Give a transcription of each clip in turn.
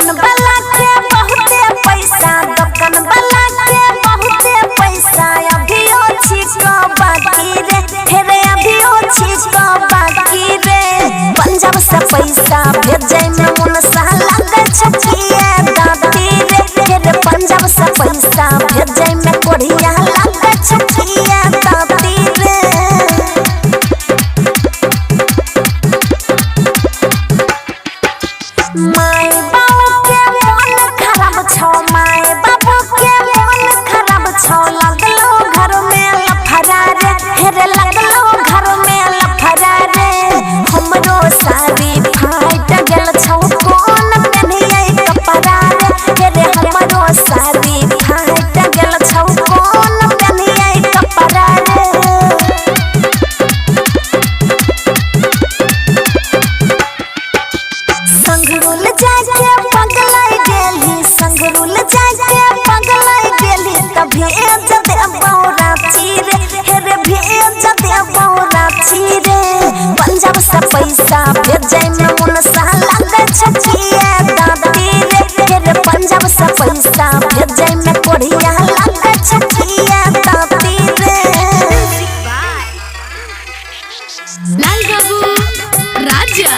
दुकान वाला के बहुते पैसा, दुकान वाला के बहुते पैसा। अभियो छिको बाकी रे, हेरे अभियो छिको बाकी रे। पंजाब से पैसा भेजे में मन सा लगे छकिए दादी रे, हेरे पंजाब से पैसा भेजे में कोढ़िया लगे छकिए दादी रे। माय बाबू के मन खराब छौ, माय बाबू के मन खराब छौ। लगलो घर में लफड़ा रे, हेरे लगलो घर में लफड़ा रे। हमरो साड़ी फाट गेल छौ, कौन पेन्हिए कपड़ा रे, हेरे हमरो साड़ी फाट गेल छौ, कौन पेन्हिए कपड़ा रे। संगरुल जाके पगलाई गेली, संगरुल जाके पगलाई गेली। त भेज दे बौराची रे, हेरे भेज दे बौराची रे। पंजाब से पैसा भेजे में मन सा लगे छकिए दादी रे, हेरे पंजाब से पैसा भेजे में कोढ़िया लगे छकिए दादी रे। लाल बाबू राजा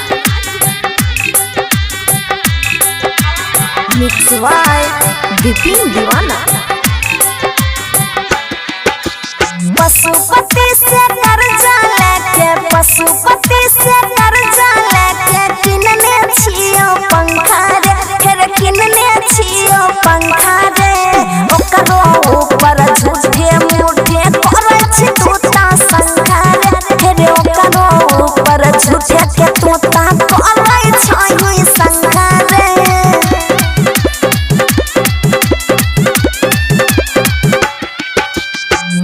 मिक्स बाय विपिन दीवाना। पशुपति से कर्जा लेके, पशुपति से कर्जा लेके किनने छियो पंखा रे, हेरे किनने छियो पंखा रे। ओकरो ऊपर झूठे मूठे करे छी तोता संखा रे, हेरे ओकरो ऊपर झूठे के तोता करे छी संखा रे।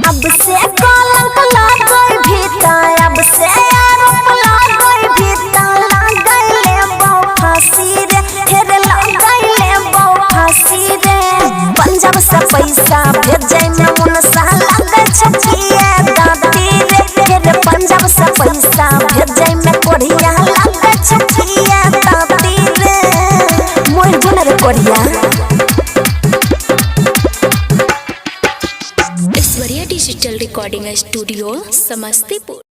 अब से कलंक लागोई भीतर, अब से आरोप लागोई भीतर। लागैले बौ फांसी रे, हेरे लागैले बौ फांसी रे। पंजाब से पैसा भेजे में मन सा लगे छकिए दादी रे, हेरे पंजाब से पैसा भेजे में कोढ़िया लगे छकिए दादी रे। मोर जोन रे कोढ़िया। Aishwarya digital recording studio Samastipur.